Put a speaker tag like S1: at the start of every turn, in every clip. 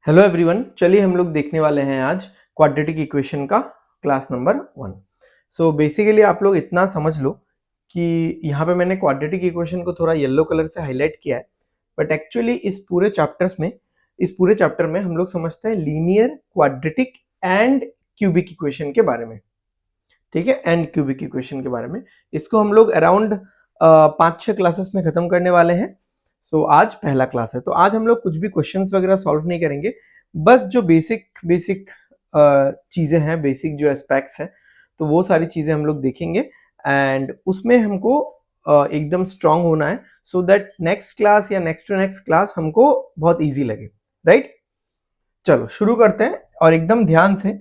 S1: Hello everyone, चलिए हम लोग देखने वाले हैं आज क्वाड्रेटिक इक्वेशन का क्लास नंबर 1। सो बेसिकली आप लोग इतना समझ लो कि यहाँ पे मैंने क्वाड्रेटिक इक्वेशन को थोड़ा येलो कलर से हाईलाइट किया है, बट एक्चुअली इस पूरे चैप्टर में हम लोग समझते हैं linear, quadratic and cubic equation के बारे में। ठीक है, एंड क्यूबिक इक्वेशन के बारे में इसको हम लोग अराउंड 5-6 क्लासेस में खत्म करने वाले हैं। सो आज पहला क्लास है, तो आज हम लोग कुछ भी क्वेश्चंस वगैरह सॉल्व नहीं करेंगे, बस जो बेसिक बेसिक चीजें हैं, बेसिक जो एस्पेक्ट्स हैं, तो वो सारी चीजें हम लोग देखेंगे एंड उसमें हमको एकदम स्ट्रांग होना है सो दैट नेक्स्ट क्लास या नेक्स्ट टू नेक्स्ट क्लास हमको बहुत इजी लगे। राइट, चलो शुरू करते हैं और एकदम ध्यान से।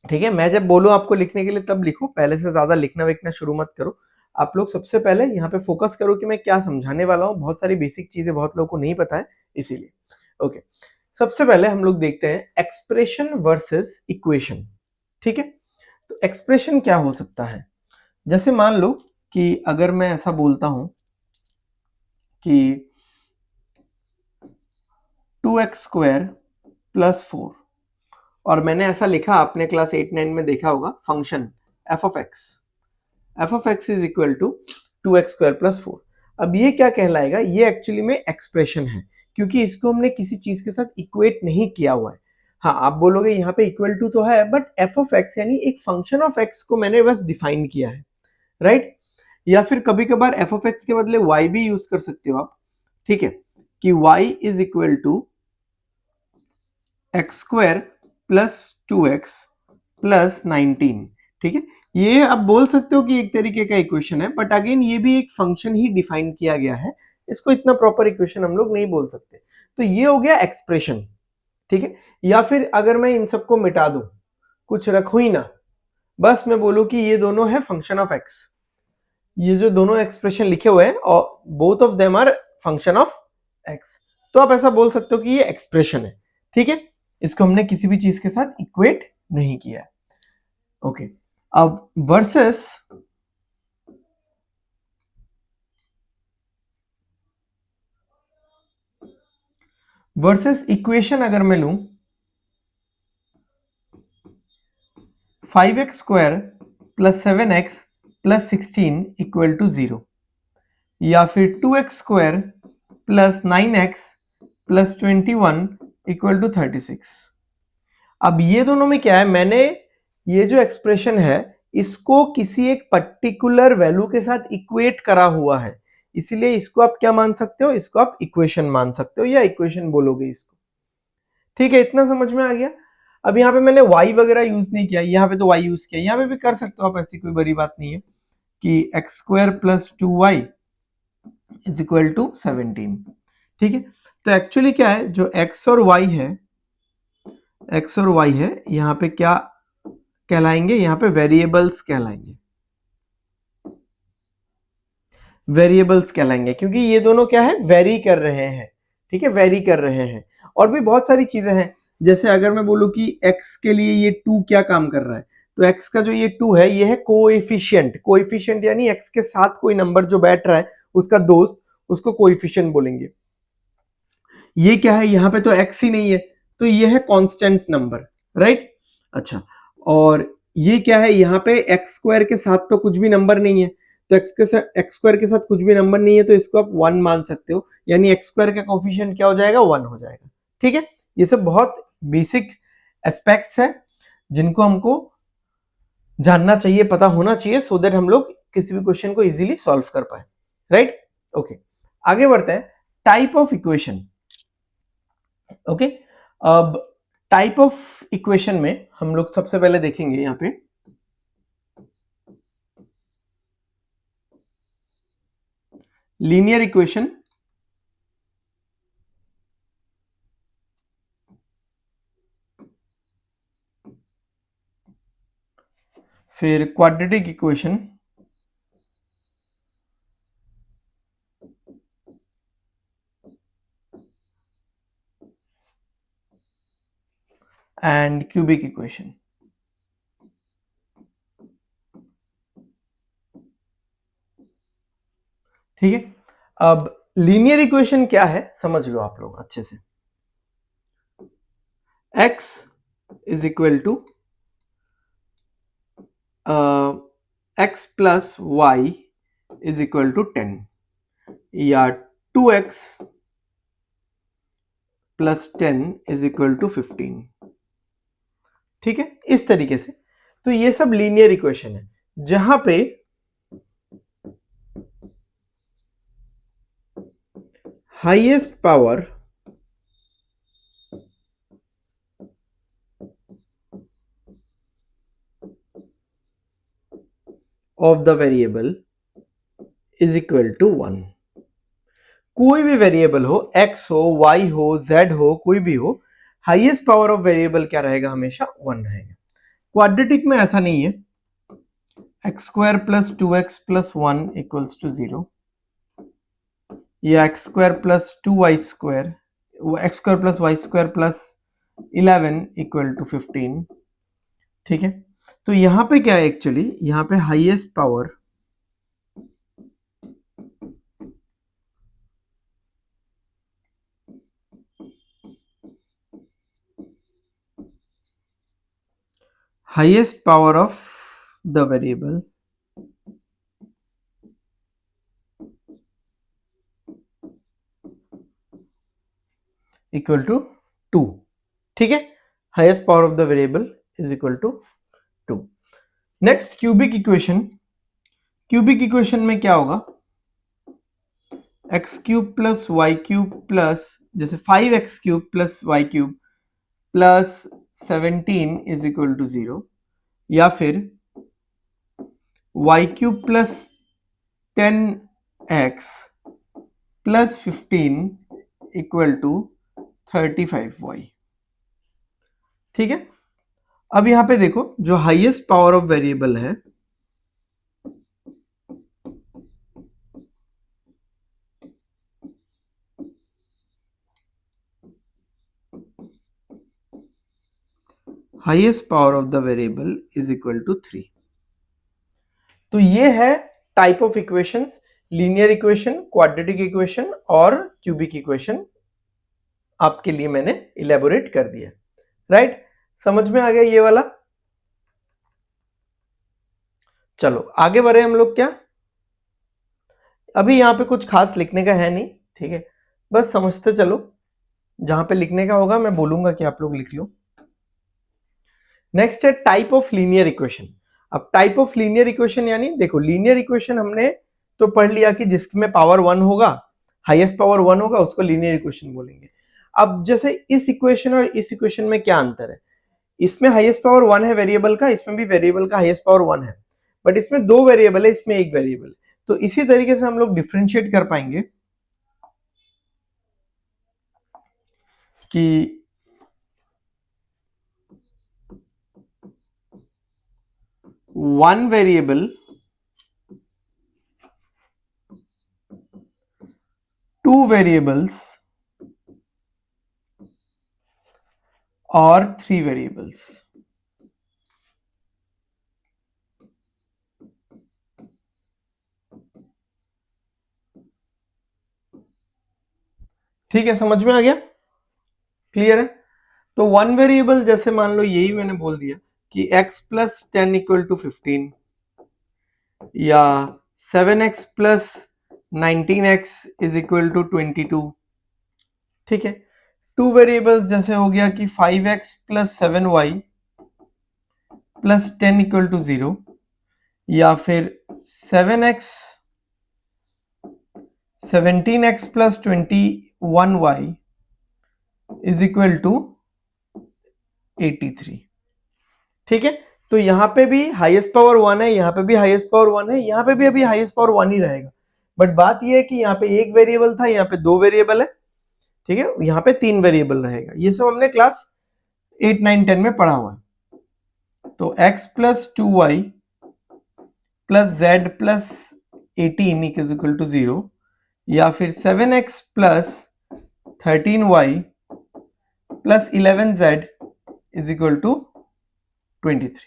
S1: ठीक है, मैं जब बोलूं आपको लिखने के लिए तब लिखो, पहले से ज्यादा लिखना विखना शुरू मत करो। आप लोग सबसे पहले यहाँ पे फोकस करो कि मैं क्या समझाने वाला हूँ। बहुत सारी बेसिक चीजें बहुत लोगों को नहीं पता है, इसीलिए। ओके, सबसे पहले हम लोग देखते हैं एक्सप्रेशन वर्सेस इक्वेशन। ठीक है, तो एक्सप्रेशन क्या हो सकता है? जैसे मान लो कि अगर मैं ऐसा बोलता हूं कि 2x² + 4, और मैंने ऐसा लिखा, आपने क्लास 8-9 में देखा होगा, function f(x) is equal to 2x² + 4। अब ये क्या कहलाएगा? ये एक्चुअली में एक्सप्रेशन है, क्योंकि इसको हमने किसी चीज के साथ इक्वेट नहीं किया हुआ है। हाँ, आप बोलोगे यहाँ पे इक्वल टू तो है, बट f(x) यानी एक फंक्शन ऑफ x को मैंने बस डिफाइन किया है। राइट, या फिर कभी कभार f(x) के बदले y भी यूज कर सकते हो आप। ठीक है, कि y is equal to x² + 2x + 19। ठीक है, ये आप बोल सकते हो कि एक तरीके का इक्वेशन है, बट अगेन ये भी एक फंक्शन ही डिफाइन किया गया है, इसको इतना प्रॉपर इक्वेशन हम लोग नहीं बोल सकते। तो ये हो गया एक्सप्रेशन। ठीक है, या फिर अगर मैं इन सबको मिटा दूं, कुछ रखू ही ना, बस मैं बोलूं कि ये दोनों है फंक्शन ऑफ एक्स, ये जो दोनों एक्सप्रेशन लिखे हुए हैं और both of them are function of X, तो आप ऐसा बोल सकते हो कि ये एक्सप्रेशन है। ठीक है, इसको हमने किसी भी चीज के साथ इक्वेट नहीं किया है। ओके, अब वर्सेस इक्वेशन अगर मैं लूं 5x² + 7x + 16 = 0, या फिर 2x² + 9x + 21 = 36। अब ये दोनों में क्या है, मैंने ये जो एक्सप्रेशन है इसको किसी एक पर्टिकुलर वैल्यू के साथ इक्वेट करा हुआ है, इसीलिए इसको आप क्या मान सकते हो? इसको आप इक्वेशन मान सकते हो या इक्वेशन बोलोगे इसको। ठीक है, इतना समझ में आ गया। अब यहाँ पे मैंने y वगैरह यूज नहीं किया, यहाँ पे तो y यूज किया, यहाँ पे भी कर सकते हो आप, ऐसी कोई बड़ी बात नहीं है कि x² + 2y = 17। ठीक है, तो एक्चुअली क्या है, जो x और y है, यहाँ पे क्या कहलाएंगे? यहाँ पे वेरिएबल्स कहलाएंगे, क्योंकि ये दोनों क्या है, वेरी कर रहे हैं। ठीक है, वेरी कर रहे हैं। और भी बहुत सारी चीजें हैं, जैसे अगर मैं बोलूं कि x के लिए ये 2 क्या काम कर रहा है, तो x का जो ये 2 है, ये है कोएफिशिएंट यानी x के साथ कोई नंबर जो बैठ रहा है उसका दोस्त, उसको कोएफिशिएंट बोलेंगे। ये क्या है, यहाँ पे तो x ही नहीं है, तो ये है कांस्टेंट नंबर। राइट, अच्छा, और ये क्या है, यहाँ पे x² के साथ तो कुछ भी नंबर नहीं है, तो x² के साथ कुछ भी नंबर नहीं है, तो इसको आप 1 मान सकते हो, यानी x² का कोफिशिएंट क्या हो जाएगा? 1 हो जाएगा। ठीक है, ये सब बहुत बेसिक एस्पेक्ट्स है जिनको हमको जानना चाहिए, पता होना चाहिए, सो दैट हम लोग किसी भी क्वेश्चन को इजीली सॉल्व कर पाए। राइट, ओके, आगे बढ़ते हैं। Type of equation. ओके, अब टाइप ऑफ इक्वेशन में हम लोग सबसे पहले देखेंगे यहाँ पे लीनियर इक्वेशन, फिर quadratic equation, and cubic equation. ठीक है, अब लीनियर इक्वेशन क्या है समझ लो आप लोग अच्छे से। x is equal to x plus Y is equal to 10 या 2x plus 10 is equal to 15। ठीक है, इस तरीके से। तो ये सब लीनियर इक्वेशन है जहां पे highest power of the variable is equal to 1। कोई भी वेरिएबल हो, x हो, y हो, z हो, कोई भी हो, हाईएस्ट पावर ऑफ वेरिएबल क्या रहेगा? हमेशा 1 रहेगा। क्वाड्रेटिक में ऐसा नहीं है। X square plus 2x plus 1 equals to 0 या X square plus 2y square, X square plus Y square plus 11 equal to 15। ठीक है, तो यहां पे क्या है एक्चुअली, यहां पे highest power of the variable equal to 2। ठीक है, highest power of the variable is equal to 2। Next cubic equation. Cubic equation में क्या होगा? X cube plus Y cube plus, जैसे 5x cube plus Y cube plus 17 is equal to 0, या फिर Y cube plus 10x plus 15 equal to 35y। ठीक है, अब यहां पे देखो जो हाईएस्ट पावर ऑफ वेरिएबल है highest power of the variable is equal to 3। तो ये है type of equations, linear equation, quadratic equation और क्यूबिक इक्वेशन। आपके लिए मैंने इलेबोरेट कर दिया। राइट, समझ में आ गया ये वाला? चलो आगे बढ़े हम लोग। क्या अभी यहां पे कुछ खास लिखने का है नहीं, ठीक है, बस समझते चलो। जहां पे लिखने का होगा मैं बोलूंगा कि आप लोग लिख लो। नेक्स्ट है टाइप ऑफ लीनियर इक्वेशन। अब टाइप ऑफ लीनियर इक्वेशन यानी देखो, लीनियर इक्वेशन हमने तो पढ़ लिया कि जिसमें पावर 1 होगा, हाईएस्ट पावर 1 होगा, उसको लीनियर इक्वेशन बोलेंगे। अब जैसे इस इक्वेशन और इस इक्वेशन में क्या अंतर है? इसमें हाईएस्ट पावर 1 है वेरिएबल का, इसमें भी वेरिएबल का हाईएस्ट पावर 1 है, बट इसमें 2 वेरिएबल है, इसमें एक वेरिएबल है। तो इसी तरीके से हम लोग डिफरेंशिएट कर पाएंगे कि वन वेरिएबल, टू वेरिएबल्स और 3 वेरिएबल्स। ठीक है, समझ में आ गया? क्लियर है? तो वन वेरिएबल जैसे मान लो यही मैंने बोल दिया कि x प्लस 10 इक्वल टू 15 या 7x plus 19x is equal to 22। ठीक है, टू वेरिएबल्स जैसे हो गया कि 5x plus 7y plus 10 equal to 0, या फिर 7x 17x plus 21y is equal to 83। ठीक है, तो यहां पे भी हाईएस्ट पावर 1 है, यहां पे भी हाईएस्ट पावर 1 है, यहां पे भी अभी हाईएस्ट पावर 1 ही रहेगा। बट बात यह है कि यहाँ पे एक वेरिएबल था, यहाँ पे 2 वेरिएबल है। ठीक है, यहाँ पे 3 वेरिएबल रहेगा। ये सब हमने क्लास 8, 9, 10 में पढ़ा हुआ है। तो x plus 2y plus z plus 18 is equal to 0, या फिर 7x plus 13y plus 11z is equal to 23।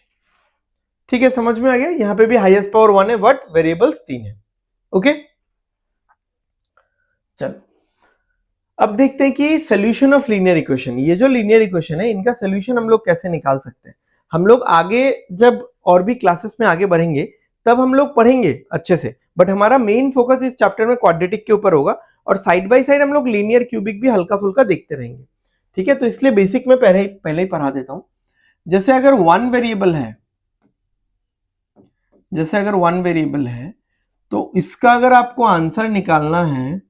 S1: ठीक है, समझ में आ गया? यहां पे भी हाईएस्ट पावर 1 है बट वेरिएबल्स 3 है। ओके, चलो अब देखते हैं कि सोल्यूशन ऑफ लीनियर इक्वेशन, ये जो लीनियर इक्वेशन है इनका सोल्यूशन हम लोग कैसे निकाल सकते हैं। हम लोग आगे जब और भी क्लासेस में आगे बढ़ेंगे तब हम लोग पढ़ेंगे अच्छे से, बट हमारा मेन फोकस इस चैप्टर में क्वाड्रेटिक के ऊपर होगा और साइड बाय साइड हम लोग लीनियर क्यूबिक भी हल्का फुल्का देखते रहेंगे। ठीक है, तो इसलिए बेसिक में पहले ही पढ़ा देता हूं। जैसे अगर वन वेरिएबल है तो इसका अगर आपको आंसर निकालना है,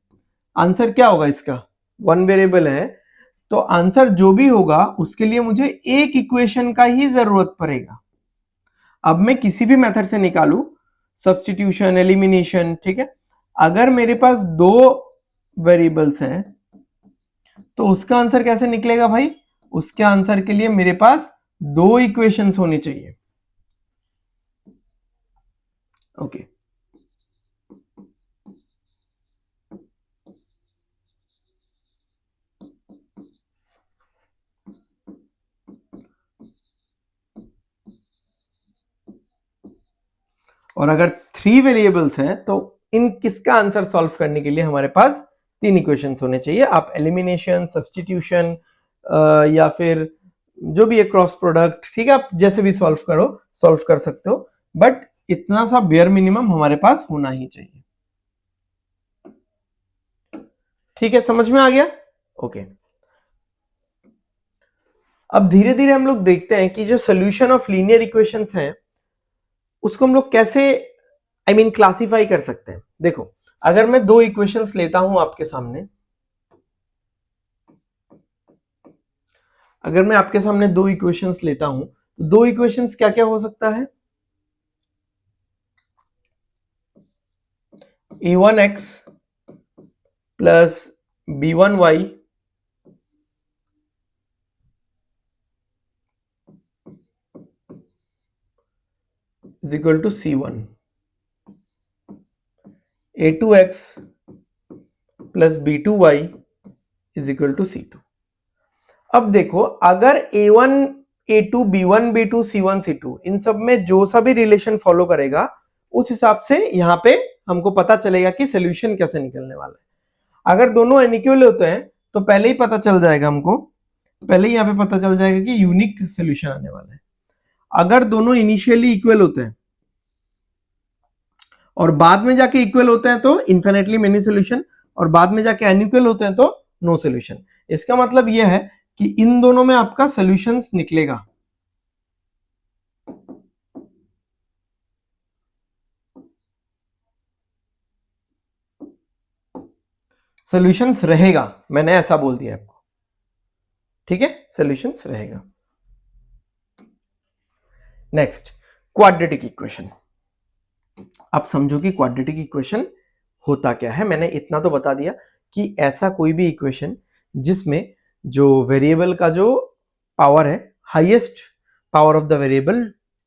S1: आंसर क्या होगा इसका, वन वेरिएबल है तो आंसर जो भी होगा उसके लिए मुझे एक इक्वेशन का ही जरूरत पड़ेगा। अब मैं किसी भी मेथड से निकालू, सब्स्टिट्यूशन, एलिमिनेशन, ठीक है, अगर मेरे पास दो वेरिएबल्स हैं तो उसका आंसर कैसे निकलेगा भाई, उसके आंसर के लिए मेरे पास दो इक्वेशंस होने चाहिए। ओके, और अगर थ्री वेरिएबल्स हैं तो इन किसका आंसर सॉल्व करने के लिए हमारे पास तीन इक्वेशंस होने चाहिए। आप एलिमिनेशन, सब्स्टिट्यूशन या फिर जो भी है क्रॉस प्रोडक्ट, ठीक है, आप जैसे भी सॉल्व कर सकते हो, बट इतना सा बेयर मिनिमम हमारे पास होना ही चाहिए। ठीक है, समझ में आ गया? ओके, अब धीरे धीरे हम लोग देखते हैं कि जो सोल्यूशन ऑफ लीनियर इक्वेशंस हैं उसको हम लोग कैसे क्लासिफाई कर सकते हैं। देखो, अगर मैं दो इक्वेशंस लेता हूं आपके सामने, अगर मैं आपके सामने दो इक्वेशंस लेता हूं तो दो इक्वेशंस क्या क्या हो सकता है, a1x plus b1y is equal to c1, a2x plus b2y is equal to c2। अब देखो, अगर a1 a2 b1 b2 c1 c2 इन सब में जो सा भी रिलेशन फॉलो करेगा उस हिसाब से यहां पे हमको पता चलेगा कि सोल्यूशन कैसे निकलने वाला है। अगर दोनों अनइक्वल होते हैं तो पहले ही पता चल जाएगा हमको, पहले ही यहाँ पे पता चल जाएगा कि यूनिक सोल्यूशन आने वाला है। अगर दोनों इनिशियली इक्वल होते हैं और बाद में जाके इक्वल होते हैं तो इन्फिनिटली मेनी सोल्यूशन, और बाद में जाके अनइक्वल होते हैं तो नो सोल्यूशन। इसका मतलब यह है कि इन दोनों में आपका सोल्यूशंस निकलेगा। सोल्यूशंस रहेगा, मैंने ऐसा बोल दिया आपको, ठीक है, सोल्यूशंस रहेगा। Next, quadratic equation. आप समझो कि क्वाड्रेटिक इक्वेशन होता क्या है। मैंने इतना तो बता दिया कि ऐसा कोई भी इक्वेशन जिसमें जो वेरिएबल का जो पावर है, highest power of the variable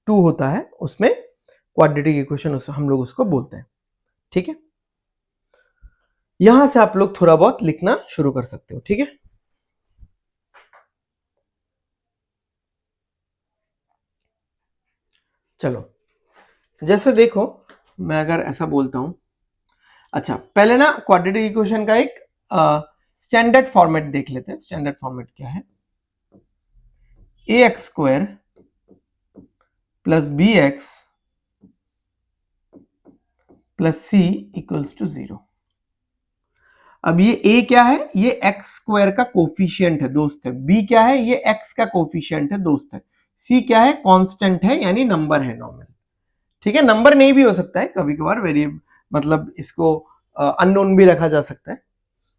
S1: 2 होता है, उसमें क्वाड्रेटिक इक्वेशन हम लोग उसको बोलते हैं। ठीक है, यहां से आप लोग थोड़ा बहुत लिखना शुरू कर सकते हो। ठीक है, चलो, जैसे देखो, मैं अगर ऐसा बोलता हूं, अच्छा पहले ना क्वाड्रेटिक इक्वेशन का एक स्टैंडर्ड फॉर्मेट देख लेते हैं। स्टैंडर्ड फॉर्मेट क्या है, ax square plus bx plus c equals to 0। अब ये a क्या है, ये x स्क्वायर का कोफिशिएंट है, दोस्त है। b क्या है, ये x का कोफिशिएंट है, दोस्त है। c क्या है, कांस्टेंट है, यानी नंबर है, नॉर्मल। ठीक है, नंबर नहीं भी हो सकता है कभी कभार, वेरिएबल मतलब इसको अननोन भी रखा जा सकता है।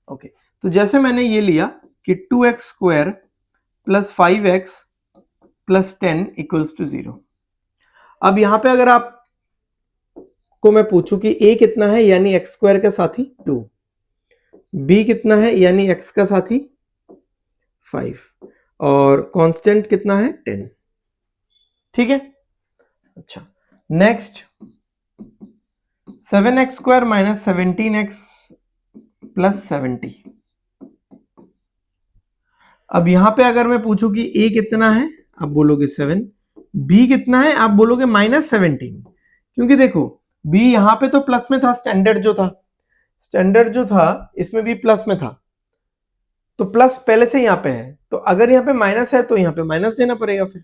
S1: ओके, तो जैसे मैंने ये लिया कि 2x square plus 5x plus 10 equals to 0। अब यहां पे अगर आप को मैं पूछूं कि a कितना है, यानी x स्क्वायर का साथी 2, b कितना है यानी x का साथी 5, और कांस्टेंट कितना है 10। ठीक है, अच्छा next, 7x square minus 17x plus 70। अब यहां पे अगर मैं पूछूं कि a कितना है, आप बोलोगे 7, b कितना है, आप बोलोगे माइनस 17, क्योंकि देखो b यहां पे तो प्लस में था, स्टैंडर्ड जो था इसमें भी प्लस में था, तो प्लस पहले से यहां पे है, तो अगर यहां पे माइनस है तो यहां पे माइनस देना पड़ेगा फिर।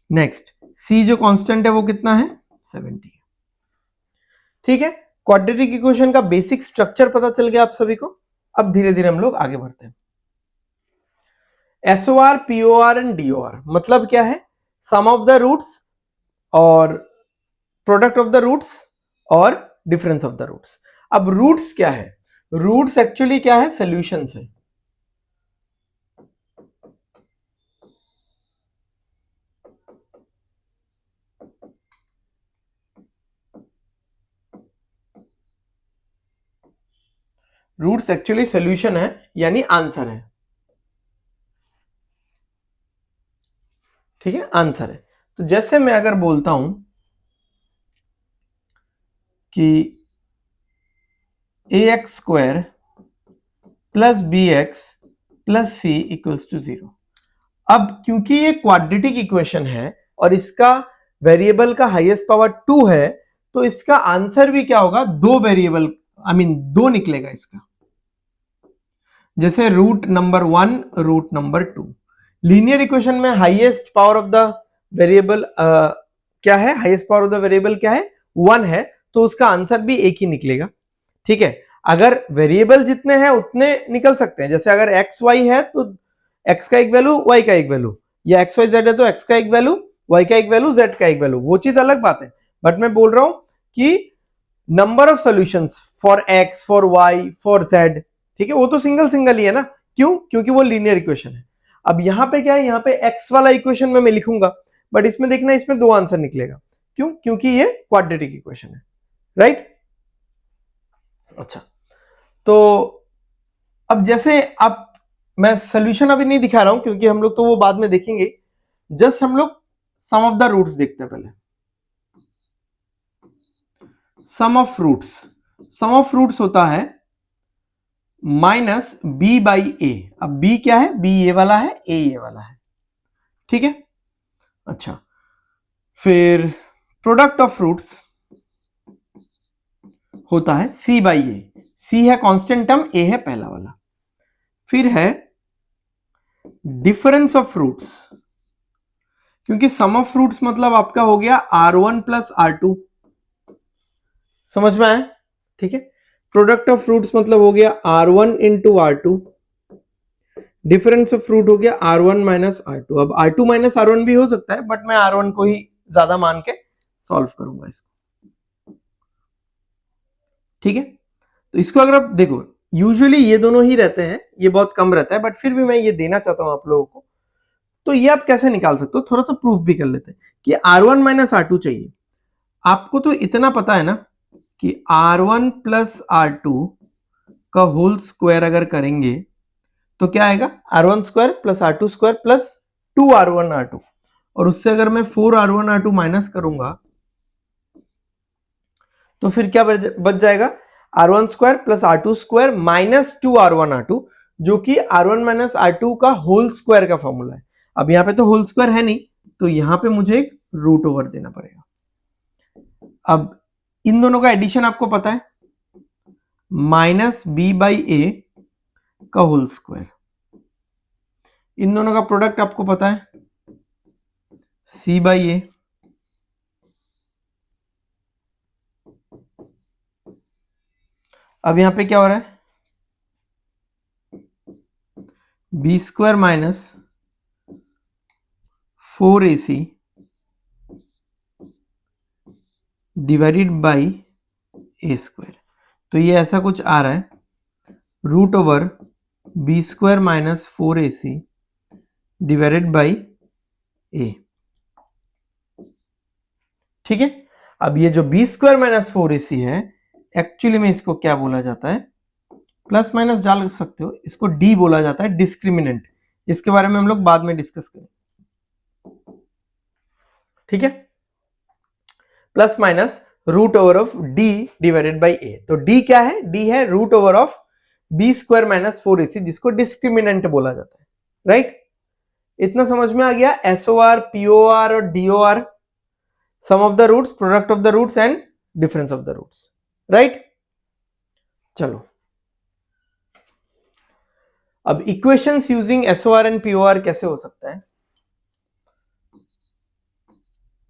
S1: नेक्स्ट, सी जो कांस्टेंट है वो कितना है, 70। ठीक है, क्वाड्रेटिक इक्वेशन का बेसिक स्ट्रक्चर पता चल गया आप सभी को। अब धीरे धीरे हम लोग आगे बढ़ते हैं। एसओआर, पीओआर एंड डीओआर मतलब क्या है, सम ऑफ द रूट्स और प्रोडक्ट ऑफ द रूट्स और डिफरेंस ऑफ द रूट्स। अब रूट्स क्या है, रूट्स एक्चुअली क्या है, सॉल्यूशंस है। रूट्स एक्चुअली सॉल्यूशन है, यानी आंसर है। ठीक है, आंसर है। तो जैसे मैं अगर बोलता हूं कि ax square plus bx plus c equals to 0। अब क्योंकि ये क्वाड्रेटिक इक्वेशन है और इसका वेरिएबल का हाईएस्ट पावर 2 है, तो इसका आंसर भी क्या होगा, दो वेरिएबल दो निकलेगा इसका। जैसे root number 1, root number 2। Linear equation में highest power of the variable क्या है, highest power of the variable क्या है, 1 है, तो उसका आंसर भी एक ही निकलेगा। ठीक है, अगर वेरिएबल जितने हैं उतने निकल सकते हैं। जैसे अगर एक्स वाई है तो एक्स का एक वैल्यू, वाई का एक वैल्यू, या एक्स वाई जेड है तो एक्स का एक वैल्यू, वाई का एक वैल्यू, जेड का एक वैल्यू, वो चीज अलग बात है। बट मैं बोल रहा हूं कि number of solutions for X, for Y, for Z, ठीक है, वो तो सिंगल सिंगल ही है ना। क्यों, क्योंकि वो लीनियर इक्वेशन है। अब यहां पे क्या है, यहां पे एक्स वाला इक्वेशन में मैं लिखूंगा, बट इसमें देखना, इसमें दो आंसर निकलेगा। क्यों, क्योंकि ये क्वाड्रेटिक इक्वेशन है, राइट। अच्छा, तो अब जैसे अब मैं सोल्यूशन अभी नहीं दिखा रहा हूं क्योंकि हम लोग तो वो बाद में देखेंगे। जस्ट हम लोग सम ऑफ द रूट्स देखते हैं पहले। Sum of roots, sum of roots होता है माइनस बी बाई ए। अब बी क्या है, बी ये वाला है, ए ये वाला है। ठीक है, अच्छा, फिर प्रोडक्ट ऑफ रूट्स होता है सी बाई ए। सी है कांस्टेंट टर्म, ए है पहला वाला। फिर है डिफरेंस ऑफ रूट्स, क्योंकि सम ऑफ रूट्स मतलब आपका हो गया R1 प्लस R2। समझ में आया, ठीक है। प्रोडक्ट ऑफ रूट्स मतलब हो गया R1 into R2। Difference of root हो गया R1 माइनस R2। अब R2 माइनस R1 भी हो सकता है, बट मैं R1 को ही ज्यादा मान के सॉल्व करूंगा इसको। ठीक है, तो इसको अगर आप देखो, यूजुअली ये दोनों ही रहते हैं, ये बहुत कम रहता है, बट फिर भी मैं ये देना चाहता हूं आप लोगों को। तो ये आप कैसे निकाल सकते हो, थोड़ा सा प्रूफ भी कर लेते हैं कि R1 माइनस R2 चाहिए। आपको तो इतना पता है ना कि R1 प्लस R2 का होल स्क्वायर अगर करेंगे तो क्या आएगा, R1 square plus R2 square plus 2R1 R2, और उससे अगर मैं 4R1 R2 माइनस करूंगा तो फिर क्या बच जाएगा, R1 square plus R2 square minus 2R1 R2, जो कि R1 माइनस R2 का होल स्क्वायर का फॉर्मूला है। अब यहां पे तो होल स्क्वायर है नहीं, तो यहां पे मुझे एक रूट ओवर देना पड़ेगा। अब इन दोनों का एडिशन आपको पता है, माइनस बी बाई ए का होल स्क्वायर। इन दोनों का प्रोडक्ट आपको पता है, सी बाई ए। अब यहां पे क्या हो रहा है, B square minus 4AC divided by A square. तो ये ऐसा कुछ आ रहा है, root over B square minus 4AC divided by A. ठीक है, अब ये जो बी स्क्वायर माइनस 4AC है, एक्चुअली में इसको क्या बोला जाता है, प्लस माइनस डाल सकते हो, इसको डी बोला जाता है, डिस्क्रिमिनेंट। इसके बारे में हम लोग बाद में डिस्कस करें। ठीक है, plus minus root over of D divided by A. तो डी क्या है, डी है root over of B square minus 4AC, जिसको डिस्क्रिमिनेंट बोला जाता है, राइट। इतना समझ में आ गया, एसओआर, पीओआर और DOR, sum of the roots, product of the roots and difference of the roots, right. चलो अब equations using SOR and POR कैसे हो सकता है?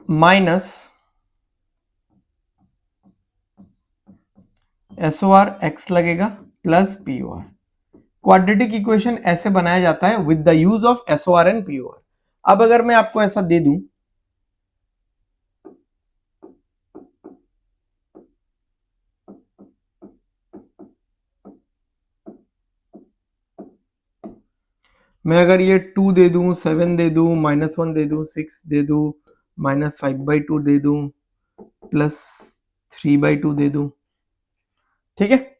S1: माइनस एसओआर एक्स लगेगा प्लस पीओआर। क्वाड्रेटिक इक्वेशन ऐसे बनाया जाता है with the use of SOR and POR. अब अगर मैं आपको ऐसा दे दूं, मैं अगर ये 2 दे दूं, 7 दे दूं, -1 दे दूं, 6 दे दूं, -5/2 दे दूं, +3/2 दे दूं, ठीक है।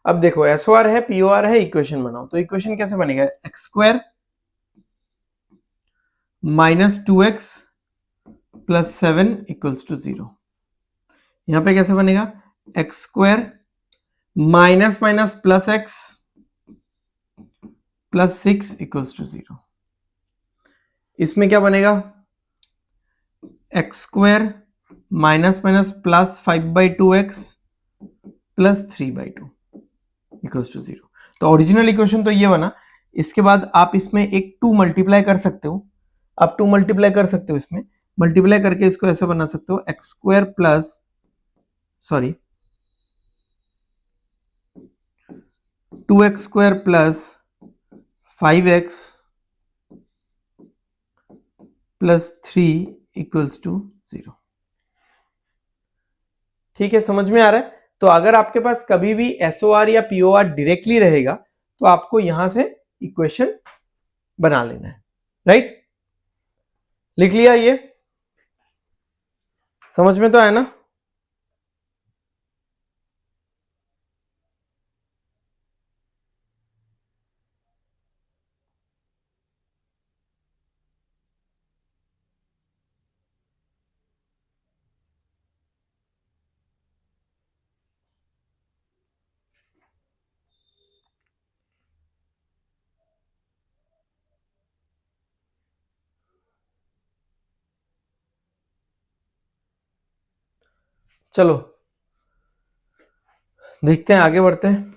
S1: अब देखो एसओआर है, पीओआर है, इक्वेशन बनाओ। तो इक्वेशन कैसे बनेगा? x² -2x + 7 = 0। यहां पे कैसे बनेगा? x² -x + 6 = 0। इसमें क्या बनेगा? x² -+5/2x + 3/2 = 0। तो ओरिजिनल इक्वेशन तो ये बना। इसके बाद आप इसमें एक 2 मल्टीप्लाई कर सकते हो। आप 2 मल्टीप्लाई कर सकते हो, इसमें मल्टीप्लाई करके इसको ऐसे बना सकते हो x² plus 2x² plus 5x plus 3 = 0। ठीक है, समझ में आ रहा है? तो अगर आपके पास कभी भी एसओआर या पीओआर डायरेक्टली रहेगा तो आपको यहां से इक्वेशन बना लेना है, राइट? लिख लिया? ये समझ में तो आया ना? चलो देखते हैं, आगे बढ़ते हैं।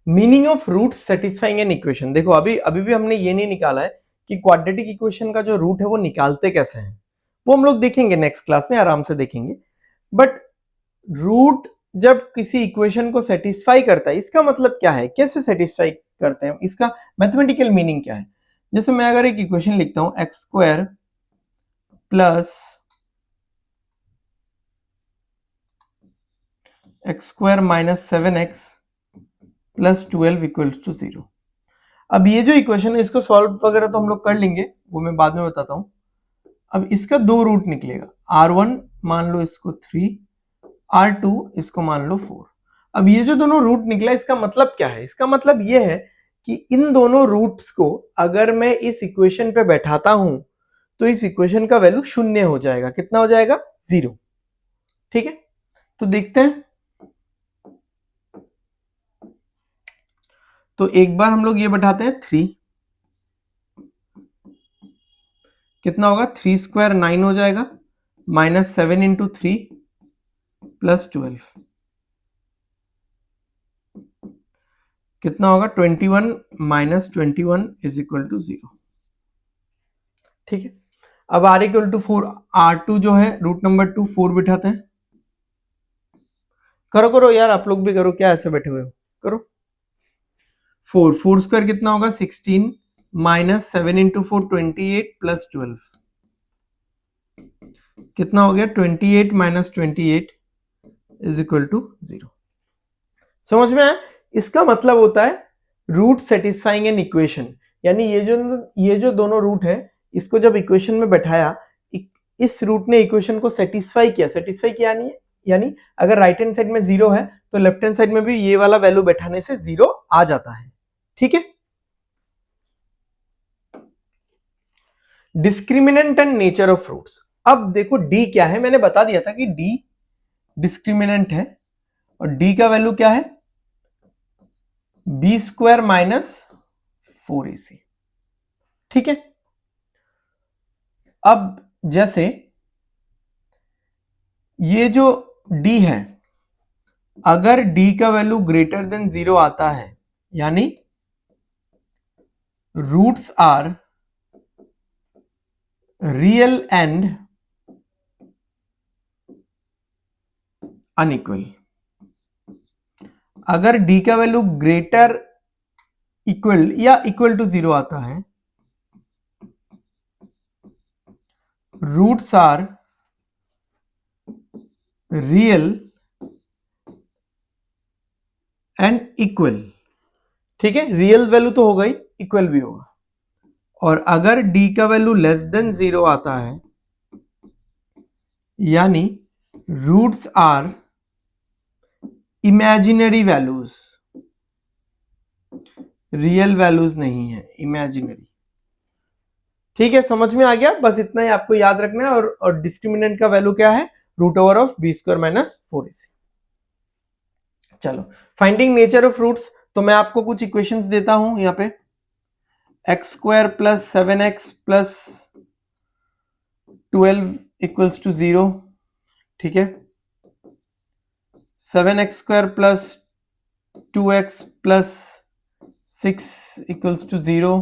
S1: Meaning of root satisfying an equation. देखो अभी भी हमने ये नहीं निकाला है कि क्वाड्रेटिक इक्वेशन का जो रूट है वो निकालते कैसे हैं। वो हम लोग देखेंगे नेक्स्ट क्लास में, आराम से देखेंगे। बट रूट जब किसी इक्वेशन को सेटिस्फाई करता है, इसका मतलब क्या है? कैसे सेटिस्फाई करते हैं? इसका मैथमेटिकल मीनिंग क्या है? जैसे मैं अगर एक इक्वेशन लिखता हूं x² plus x² -7x plus 12 = 0। अब ये जो इक्वेशन है इसको सॉल्व वगैरह तो हम लोग कर लेंगे, वो मैं बाद में बताता हूं। अब इसका 2 रूट निकलेगा। r1 मान लो इसको 3, r2 इसको मान लो 4। अब ये जो दोनों रूट निकला, इसका मतलब क्या है? इसका मतलब ये है कि इन दोनों रूट्स को अगर मैं इस इक्वेशन पे बैठाता हूं तो इस इक्वेशन का वैल्यू 0 हो जाएगा। कितना हो जाएगा? 0। ठीक है, तो देखते हैं। तो एक बार हम लोग ये बैठाते हैं 3, कितना होगा? 3² 9 हो जाएगा, -7 × 3 + 12 कितना होगा? 21 - 21 = 0। ठीक है, अब r = 4, r2 जो है रूट नंबर 2 4 बिठाते हैं। करो करो यार, आप लोग भी करो, क्या ऐसे बैठे हुए हो? करो। 4² कितना होगा? 16 -7 × 4 28 + 12 कितना हो गया? 28 - 28 = 0। समझ में आया? इसका मतलब होता है रूट सेटिस्फाइंग एन इक्वेशन। यानी ये जो दोनों रूट है, इसको जब इक्वेशन में बैठाया, इस रूट ने इक्वेशन को सेटिस्फाई किया नहीं है। यानी अगर राइट हैंड साइड में 0 है तो लेफ्ट हैंड साइड में भी ये वाला वैल्यू बैठाने से 0 आ जाता है। ठीक है, discriminant and nature of fruits. अब देखो डी क्या है, मैंने बता दिया था कि डी डिस्क्रिमिनेंट है और डी का वैल्यू क्या है? b² - 4ac। ठीक है, अब जैसे ये जो d है, अगर d का वैल्यू ग्रेटर देन 0 आता है, यानी roots are real and unequal. अगर d का वैल्यू ग्रेटर इक्वल या इक्वल टू 0 आता है, roots are real and equal. ठीक है, रियल वैल्यू तो होगा ही, इक्वल भी होगा। और अगर d का वैल्यू लेस देन 0 आता है, यानी roots are imaginary values, real values नहीं है, इमेजिनरी। ठीक है, समझ में आ गया? बस इतना ही आपको याद रखना है। और डिस्क्रिमिनेंट का वैल्यू क्या है? Root over of B square minus 4ac। चलो, फाइंडिंग नेचर ऑफ रूट्स। तो मैं आपको कुछ इक्वेशंस देता हूं यहां पे। X square plus 7x plus 12 equals to 0। ठीक है, 7x square plus 2x plus 6 equals to 0।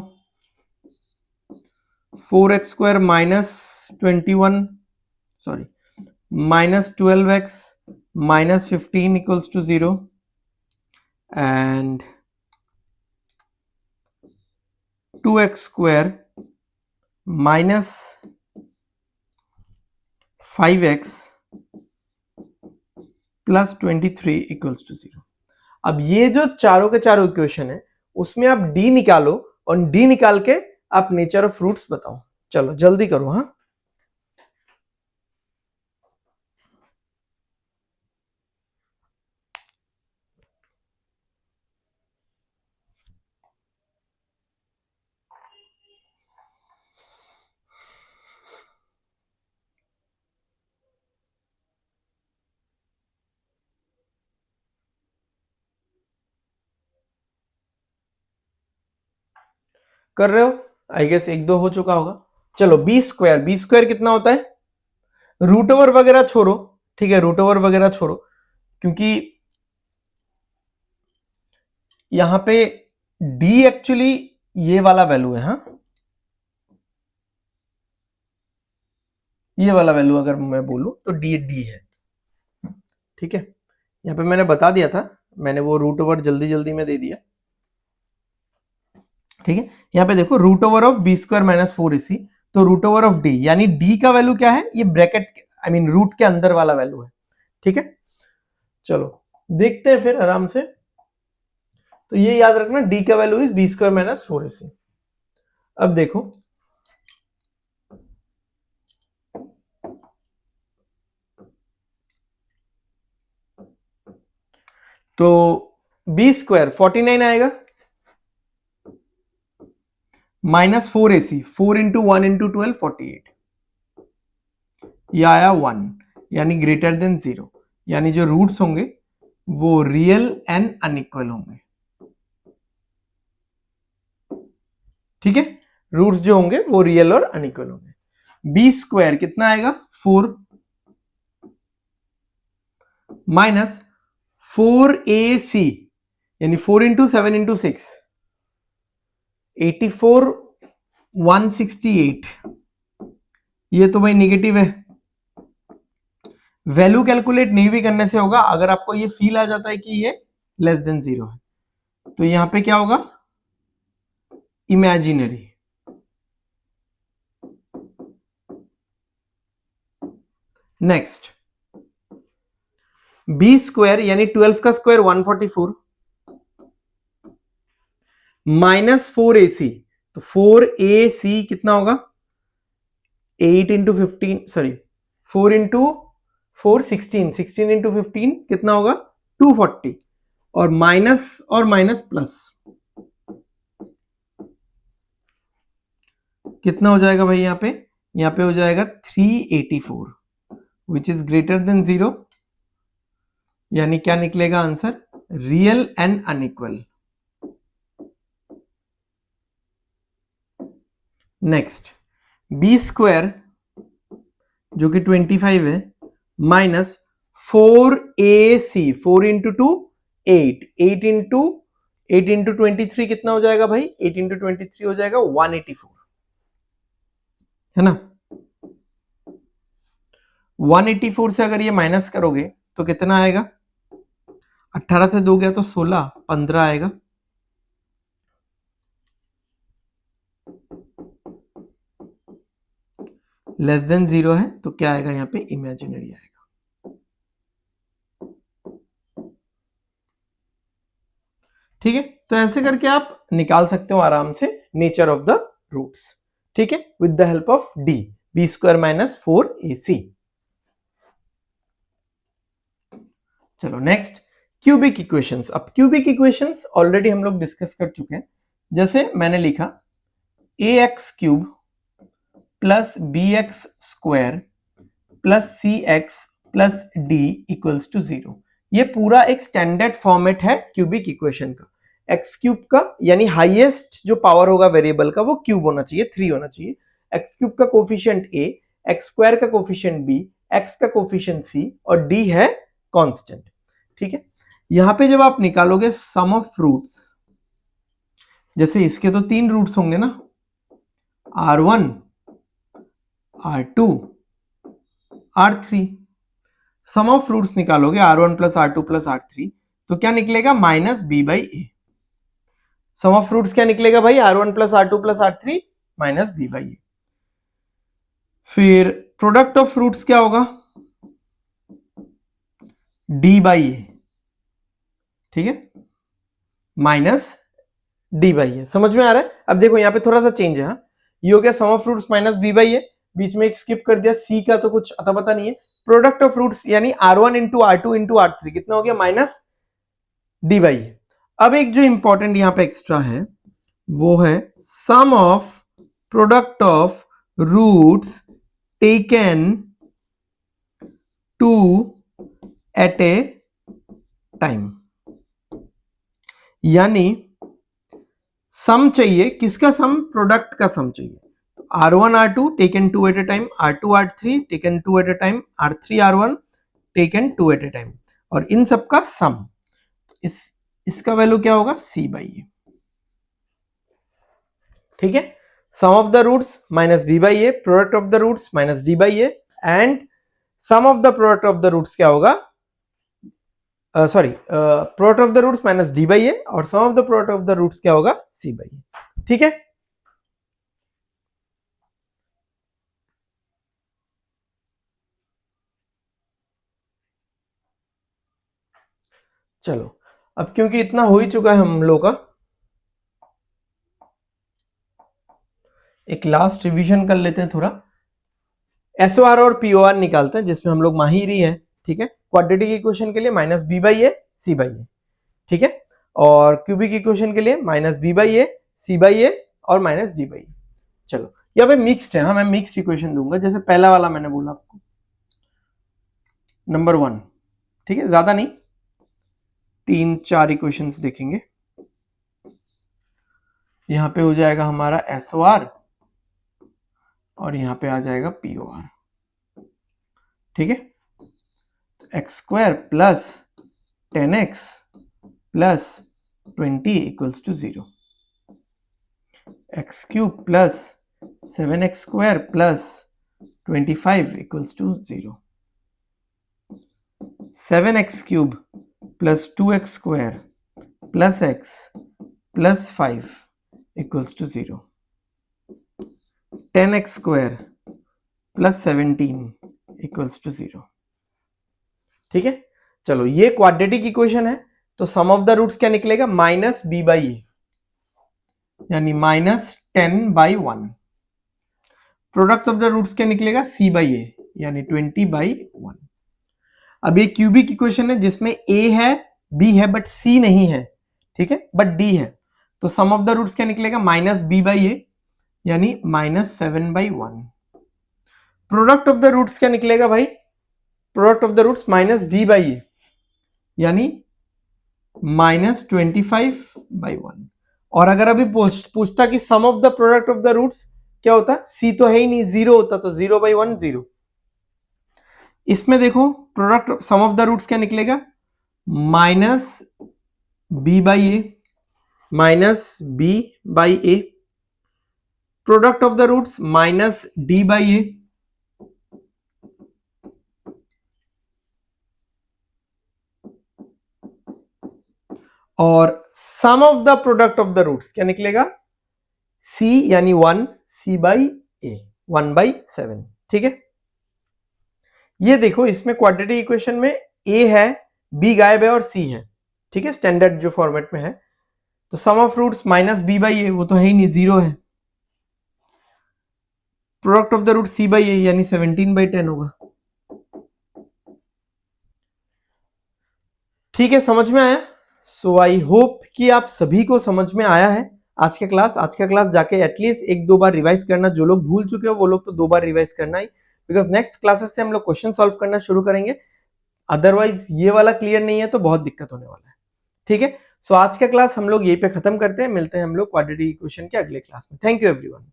S1: 4x square minus 21 sorry minus 12x minus 15 equals to 0, and 2x square minus 5x plus 23 equals to 0। अब ये जो चारों के चारों equation है, उसमें आप d निकालो और d निकाल के आप नेचर ऑफ फ्रूट्स बताओ। चलो जल्दी करो। हाँ, कर रहे हो? आई गेस एक दो हो चुका होगा। चलो बी स्क्वायर कितना होता है? रूट ओवर वगैरह छोड़ो। ठीक है, रूट ओवर वगैरह छोड़ो, क्योंकि यहां पे d एक्चुअली ये वाला वैल्यू है। हाँ, ये वाला वैल्यू अगर मैं बोलूं तो d है। ठीक है, यहां पे मैंने बता दिया था, मैंने वो रूट ओवर जल्दी जल्दी में दे दिया। ठीक है, यहां पे देखो root over of B square minus 4ac, तो रूट ओवर ऑफ d, यानी d का वैल्यू क्या है? ये ब्रैकेट आई मीन रूट के अंदर वाला वैल्यू है। ठीक है, चलो देखते हैं फिर आराम से। तो ये याद रखना, d का value is B square minus 4ac। अब देखो, तो बी स्क्वायर 49 आएगा, माइनस 4ac, 4 इंटू 1 इंटू 12 48, यह आया 1, यानी ग्रेटर देन 0, यानी जो रूट्स होंगे वो रियल एंड अनइक्वल होंगे। ठीक है, रूट्स जो होंगे वो रियल और अनइक्वल होंगे। बी स्क्वायर कितना आएगा? 4 माइनस 4ac, यानी 4 इंटू 7 इंटू 6, 84 168। ये तो भाई निगेटिव है, वैल्यू कैलकुलेट नहीं भी करने से होगा। अगर आपको ये फील आ जाता है कि ये लेस देन 0 है, तो यहां पे क्या होगा? इमेजिनरी। नेक्स्ट, बी स्क्वायर यानी 12 का स्क्वायर 144 माइनस 4ac, तो 4ac कितना होगा? 8 इंटू 15 सॉरी 4 इंटू 4 16, 16 इंटू 15 कितना होगा? 240, और माइनस प्लस कितना हो जाएगा भाई? यहां पे हो जाएगा 384, विच इज ग्रेटर देन 0, यानी क्या निकलेगा answer? Real and unequal. Next, B square जो कि 25 है, minus 4ac, 4 into 2 8, 8 into 8 into 23 कितना हो जाएगा भाई? 8 इंटू 23 हो जाएगा 184, है ना? 184 से अगर ये माइनस करोगे तो कितना आएगा? 18 से 2 गया तो 16, 15 आएगा। लेस देन 0 है तो क्या आएगा यहाँ पे? इमेजिनरी आएगा। ठीक है, तो ऐसे करके आप निकाल सकते हो आराम से नेचर ऑफ द रूट्स। ठीक है, with the help of D, B square minus 4ac। चलो नेक्स्ट, क्यूबिक इक्वेशंस। अब क्यूबिक इक्वेशंस ऑलरेडी हम लोग डिस्कस कर चुके हैं। जैसे मैंने लिखा ax cube plus B X square plus C X plus D equals to 0। ये पूरा एक स्टैंडर्ड फॉर्मेट है क्यूबिक इक्वेशन का। एक्स क्यूब का यानी हाईएस्ट जो पावर होगा वेरिएबल का वो क्यूब होना चाहिए, 3 होना चाहिए। एक्स क्यूब का कोफिशिएंट a, एक्स स्क्वायर का कोफिशिएंट b, एक्स का कोफिशिएंट c और d है कांस्टेंट। ठीक है, यहां पे जब आप निकालोगे सम ऑफ रूट्स, जैसे इसके तो 3 रूट्स होंगे ना, r1 r2 r3। Some of roots निकालोगे r1 plus r2 plus r3 तो क्या निकलेगा? Minus b by A. Sum of roots क्या निकलेगा भाई? r1 plus r2 plus r3 minus b by A. फिर प्रोडक्ट ऑफ रूट्स क्या होगा? d by A. ठीक है, माइनस d बाई ए। समझ में आ रहा है? अब देखो यहाँ पे थोड़ा सा चेंज है। हाँ, ये हो गया sum of roots minus b by A, बीच में एक स्किप कर दिया, c का तो कुछ अता पता नहीं है। प्रोडक्ट ऑफ रूट्स यानी r1 into r2 into r3 कितना हो गया? माइनस d बाई ए। अब एक जो इंपॉर्टेंट यहाँ पे एक्स्ट्रा है वो है sum of product of roots taken two at a time. यानी सम चाहिए, किसका सम? प्रोडक्ट का सम चाहिए। तो r1 r2 taken two at a time, r2 r3 taken two at a time, r3 r1 taken two at a time, और इन सब का सम। इसका वैल्यू क्या होगा? c by A. ठीक है, sum of the roots minus b by A, product of the roots minus d by A, and sum of the product of the roots क्या होगा? Product of the roots minus d by A, और sum of the product of the roots क्या होगा? c by A. ठीक है, चलो अब क्योंकि इतना हो ही चुका है हम लोग का, एक लास्ट रिवीजन कर लेते हैं थोड़ा। एसओआर और पीओआर निकालते हैं जिसमें हम लोग माहिर ही है। ठीक है, क्वाड्रेटिक इक्वेशन के लिए minus B by A, C by A. ठीक है, और क्यूबिक इक्वेशन के लिए minus B by A, C by A और माइनस डी बाई ए। चलो यहाँ पे मिक्स्ड है। हाँ, मैं मिक्स्ड इक्वेशन दूंगा, जैसे पहला वाला मैंने बोला आपको, नंबर 1। ठीक है, ज्यादा नहीं, 3-4 इक्वेशंस देखेंगे। यहाँ पे हो जाएगा हमारा एसओआर और यहाँ पे आ जाएगा पीओआर। ठीक है, X square plus 10x plus 20 equals to 0, X cube plus 7x square plus 25 equals to 0, 7x cube plus 2x square plus x plus 5 equals to 0, 10x square plus 17 equals to 0। ठीक है, चलो ये quadratic equation है, तो sum of the roots क्या निकलेगा? Minus B by A, यानी minus 10 by 1। Product of the roots क्या निकलेगा? सी बाई ए, यानी 20 बाई 1। अब ये क्यूबिक इक्वेशन है जिसमें a है, b है, बट c नहीं है। ठीक है, बट d है, तो सम ऑफ द रूट्स क्या निकलेगा? माइनस b बाई ए, यानी minus 7 by 1। Product of the roots क्या निकलेगा भाई? Product of the roots minus d by A, यानी माइनस 25 बाई 1। और अगर अभी पूछता कि sum of the product of the roots क्या होता? c तो है ही नहीं, 0 होता, तो 0 बाई 1 0। इसमें देखो product sum of the roots क्या निकलेगा? Minus b by A, minus B by A, product of the roots minus D by A, और sum of the product of the roots क्या निकलेगा, सी यानी 1 सी बाई ए 1/7। ठीक है, ये देखो इसमें क्वाड्रेटिक इक्वेशन में ए है, बी गायब है और सी है। ठीक है, स्टैंडर्ड जो फॉर्मेट में है, तो sum of roots minus B by A, वो तो है ही नहीं, 0 है। Product of the root C by A यानी 17/10 होगा। ठीक है, समझ में आया? सो आई होप कि आप सभी को समझ में आया है आज का क्लास। आज का क्लास जाके एटलीस्ट 1-2 बार रिवाइज करना, जो लोग भूल चुके हो वो लोग तो 2 बार रिवाइज करना ही, बिकॉज नेक्स्ट क्लासेस से हम लोग क्वेश्चन सॉल्व करना शुरू करेंगे। अदरवाइज ये वाला क्लियर नहीं है तो बहुत दिक्कत होने वाला है। ठीक है, सो आज का क्लास हम लोग यहीं पे खत्म करते हैं, मिलते हैं हम लोग क्वाड्रेटिक इक्वेशन के अगले क्लास में। Thank you everyone.